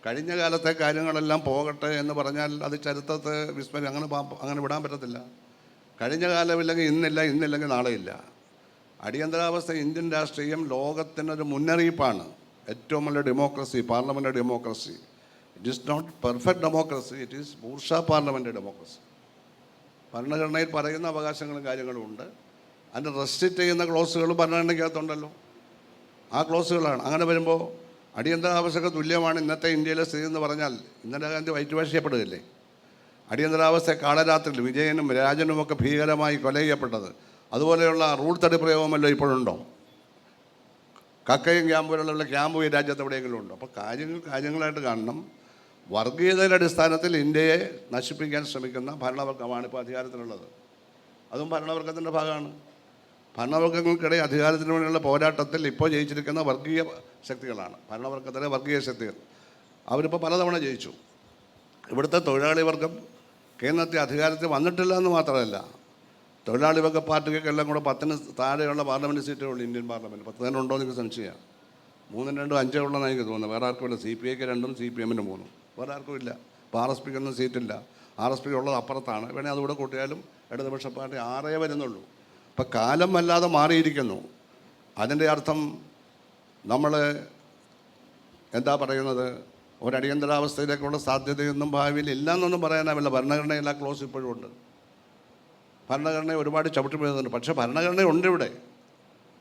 കഴിഞ്ഞ കാലത്തെ കാര്യങ്ങളെല്ലാം പോകട്ടെ എന്ന് പറഞ്ഞാൽ അത് ചരിത്രത്തെ വിസ്മരി അങ്ങനെ വിടാൻ പറ്റത്തില്ല. കഴിഞ്ഞ കാലമില്ലെങ്കിൽ ഇന്നില്ല, ഇന്നില്ലെങ്കിൽ നാളെയില്ല. അടിയന്തരാവസ്ഥ ഇന്ത്യൻ രാഷ്ട്രീയം ലോകത്തിനൊരു മുന്നറിയിപ്പാണ്. ഏറ്റവും വലിയ democracy, parliament democracy. It is not perfect democracy, it is bourgeois parliament democracy. ഭരണഘടനയിൽ പറയുന്ന അവകാശങ്ങളും കാര്യങ്ങളും ഉണ്ട്. അതിന് റെസ്ട്രിക്റ്റ് ചെയ്യുന്ന ക്ലോസുകൾ ഭരണഘടനയ്ക്കകത്തുണ്ടല്ലോ. ആ ക്ലോസുകളാണ്. അങ്ങനെ വരുമ്പോൾ അടിയന്തരാവസ്ഥയ്ക്ക് തുല്യമാണ് ഇന്നത്തെ ഇന്ത്യയിലെ സ്ഥിതി എന്ന് പറഞ്ഞാൽ ഇന്ദിരാഗാന്ധി വൈറ്റ് ചെയ്യപ്പെടുകയില്ലേ? അടിയന്തരാവസ്ഥ കാളരാത്രിയിൽ വിജയനും രാജനുമൊക്കെ ഭീകരമായി കൊല ചെയ്യപ്പെട്ടത്, അതുപോലെയുള്ള റൂൾ തടി പ്രയോഗമല്ലോ ഇപ്പോഴുണ്ടോ? കക്കയും ക്യാമ്പുകളുള്ള ക്യാമ്പ് ഈ രാജ്യത്ത് എവിടെയെങ്കിലും ഉണ്ടോ? അപ്പോൾ കാര്യങ്ങളായിട്ട് കാണണം. വർഗീയതയുടെ അടിസ്ഥാനത്തിൽ ഇന്ത്യയെ നശിപ്പിക്കാൻ ശ്രമിക്കുന്ന ഭരണവർഗമാണ് ഇപ്പോൾ അധികാരത്തിലുള്ളത്. അതും ഭരണവർഗത്തിൻ്റെ ഭാഗമാണ്. ഭരണവർഗങ്ങൾക്കിടെ അധികാരത്തിന് വേണ്ടിയുള്ള പോരാട്ടത്തിൽ ഇപ്പോൾ ജയിച്ചിരിക്കുന്ന വർഗീയ ശക്തികളാണ്, ഭരണവർഗത്തിലെ വർഗീയ ശക്തികൾ. അവരിപ്പോൾ പലതവണ ജയിച്ചു. ഇവിടുത്തെ തൊഴിലാളി വർഗം കേന്ദ്രത്തിൽ അധികാരത്തിൽ വന്നിട്ടില്ല എന്ന് മാത്രമല്ല, തൊഴിലാളി വർഗ പാർട്ടികൾക്കെല്ലാം കൂടെ 10-ന് താഴെയുള്ള പാർലമെൻറ്റ് സീറ്റുകൾ ഉള്ളൂ ഇന്ത്യൻ പാർലമെൻറ്റ്. 10 തന്നെ ഉണ്ടോ എന്ന് എനിക്ക് സംശയമാണ്. 3-നും 2-ഉം 5 ഉള്ളതെന്ന് എനിക്ക് തോന്നുന്നു. വേറെ ആർക്കും ഇല്ല. CPIക്ക് 2-ഉം CPM-ന് 3-ഉം. വേറെ ആർക്കും ഇല്ല. ഇപ്പോൾ RSPക്കൊന്നും സീറ്റില്ല. RSP ഉള്ളത് അപ്പുറത്താണ്. വേണേൽ അതുകൂടെ കൂട്ടിയാലും ഇടതുപക്ഷ പാർട്ടി 6 വരുന്നുള്ളൂ. ഇപ്പം കാലം വല്ലാതെ മാറിയിരിക്കുന്നു. അതിൻ്റെ അർത്ഥം നമ്മൾ എന്താ പറയുന്നത്, ഒരടിയന്തരാവസ്ഥയിലേക്കുള്ള സാധ്യതയൊന്നും ഭാവിയിൽ ഇല്ലയെന്നൊന്നും പറയാനാവില്ല. ഭരണഘടനയിൽ ആ ക്ലോസ് ഇപ്പോഴും ഉണ്ട്. ഭരണഘടനയെ ഒരുപാട് ചവിട്ടിപ്പോകുന്നുണ്ട്. പക്ഷേ ഭരണഘടന ഉണ്ട് ഇവിടെ.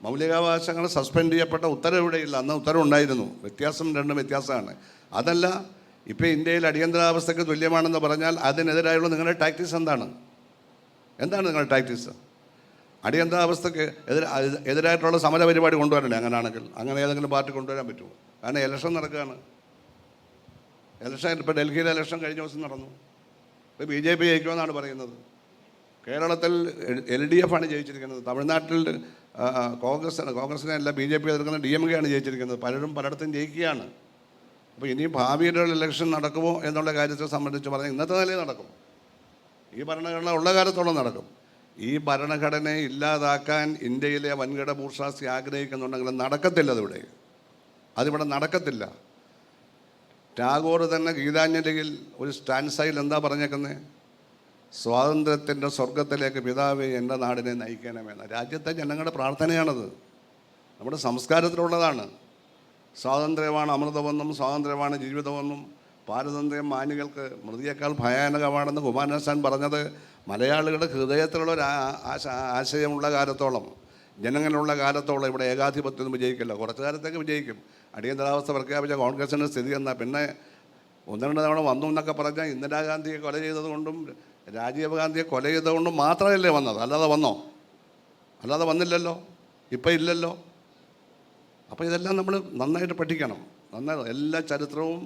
മൗലികാവകാശങ്ങൾ സസ്പെൻഡ് ചെയ്യപ്പെട്ട ഉത്തരവ് ഇവിടെയില്ല. അന്ന് ഉത്തരവുണ്ടായിരുന്നു. രണ്ടും വ്യത്യാസമാണ്. അതല്ല, ഇപ്പോൾ ഇന്ത്യയിൽ അടിയന്തരാവസ്ഥയ്ക്ക് തുല്യമാണെന്ന് പറഞ്ഞാൽ അതിനെതിരായുള്ള നിങ്ങളുടെ ടാക്ടിക്സ് എന്താണ്? നിങ്ങളുടെ ടാക്ടിക്സ്? അടിയന്തരാവസ്ഥയ്ക്ക് എതിരായിട്ടുള്ള സമര പരിപാടി കൊണ്ടുവരണ്ടേ? അങ്ങനെയാണെങ്കിൽ അങ്ങനെ ഏതെങ്കിലും പാർട്ടി കൊണ്ടുവരാൻ പറ്റുമോ? കാരണം ഇലക്ഷൻ നടക്കുകയാണ്. ഇപ്പോൾ ഡൽഹിയിലെ ഇലക്ഷൻ കഴിഞ്ഞ ദിവസം നടന്നു. ഇപ്പോൾ BJP ജയിക്കുമെന്നാണ് പറയുന്നത്. കേരളത്തിൽ LDF ആണ് ജയിച്ചിരിക്കുന്നത്. തമിഴ്നാട്ടിൽ കോൺഗ്രസിനെ അല്ല BJP എതിർക്കുന്ന DMK ആണ് ജയിച്ചിരിക്കുന്നത്. പലരും പലയിടത്തും ജയിക്കുകയാണ്. അപ്പോൾ ഇനിയും ഭാവിയിലുള്ള ഇലക്ഷൻ നടക്കുമോ എന്നുള്ള കാര്യത്തെ സംബന്ധിച്ച് പറഞ്ഞാൽ ഇന്നത്തെ നിലയിൽ നടക്കും. ഈ ഭരണഘടന ഉള്ള കാലത്തോളം നടക്കും. ഈ ഭരണഘടനയെ ഇല്ലാതാക്കാൻ ഇന്ത്യയിലെ വൻകിട ബൂർഷ്വാസി ആഗ്രഹിക്കുന്നുണ്ടെങ്കിൽ നടക്കത്തില്ല. അതിവിടെ നടക്കത്തില്ല. ടാഗോർ തന്നെ ഗീതാഞ്ജലിയിൽ ഒരു സ്റ്റാൻസയിൽ എന്താ പറഞ്ഞേക്കുന്നത്? സ്വാതന്ത്ര്യത്തിൻ്റെ സ്വർഗത്തിലേക്ക് പിതാവേ എൻ്റെ നാടിനെ നയിക്കണമെന്ന്. രാജ്യത്തെ ജനങ്ങളുടെ പ്രാർത്ഥനയാണത്. നമ്മുടെ സംസ്കാരത്തിലുള്ളതാണ്. സ്വാതന്ത്ര്യമാണ് അമൃതമെന്നും സ്വാതന്ത്ര്യമാണ് ജീവിതമെന്നും പാരതന്ത്ര്യം മാനികൾക്ക് മൃതിയേക്കാൾ ഭയാനകമാണെന്ന് കുമാരനാശാൻ പറഞ്ഞത് മലയാളികളുടെ ഹൃദയത്തിലുള്ള ഒരു ആശയമുള്ള കാലത്തോളം, ജനങ്ങളുള്ള കാലത്തോളം ഇവിടെ ഏകാധിപത്യം വിജയിക്കില്ല. കുറച്ച് കാലത്തേക്ക് വിജയിക്കും. അടിയന്തരാവസ്ഥ പ്രഖ്യാപിച്ച കോൺഗ്രസിൻ്റെ സ്ഥിതി എന്നാൽ പിന്നെ 1-2 തവണ വന്നു എന്നൊക്കെ പറഞ്ഞാൽ ഇന്ദിരാഗാന്ധിയെ കൊല ചെയ്തതുകൊണ്ടും രാജീവ് ഗാന്ധിയെ കൊല ചെയ്തതുകൊണ്ടും മാത്രമല്ലേ വന്നത്? അല്ലാതെ വന്നില്ലല്ലോ. ഇപ്പം ഇല്ലല്ലോ. അപ്പോൾ ഇതെല്ലാം നമ്മൾ നന്നായിട്ട് പഠിക്കണം. എല്ലാ ചരിത്രവും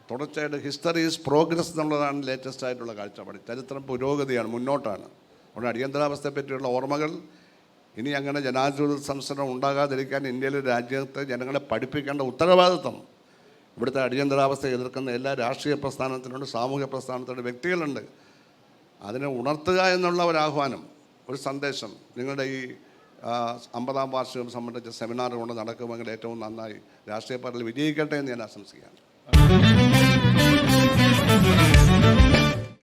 തുടർച്ചയായിട്ട് ഹിസ്റ്ററി ഈസ് പ്രോഗ്രസ് എന്നുള്ളതാണ് ലേറ്റസ്റ്റ് ആയിട്ടുള്ള കാഴ്ചപ്പാട്. ചരിത്രം പുരോഗതിയാണ്, മുന്നോട്ടാണ്. അതുകൊണ്ട് അടിയന്തരാവസ്ഥയെ പറ്റിയുള്ള ഓർമ്മകൾ ഇനി അങ്ങനെ ജനാധിപത്യ സംസ്കരണം ഉണ്ടാകാതിരിക്കാൻ ഇന്ത്യയിലെ രാജ്യത്തെ ജനങ്ങളെ പഠിപ്പിക്കേണ്ട ഉത്തരവാദിത്വം ഇവിടുത്തെ അടിയന്തരാവസ്ഥ എതിർക്കുന്ന എല്ലാ രാഷ്ട്രീയ പ്രസ്ഥാനത്തിനുണ്ട്, സാമൂഹ്യ പ്രസ്ഥാനത്തിനുണ്ട്, വ്യക്തികളുണ്ട്. അതിനെ ഉണർത്തുക എന്നുള്ള ഒരാഹ്വാനം, ഒരു സന്ദേശം നിങ്ങളുടെ ഈ 50-ാം വാർഷികം സംബന്ധിച്ച സെമിനാർ കൊണ്ട് നടക്കുമെങ്കിൽ ഏറ്റവും നന്നായി. രാഷ്ട്രീയ പാർട്ടിയിൽ വിജയിക്കട്ടെ എന്ന് ഞാൻ ആശംസിക്കുകയാണ്.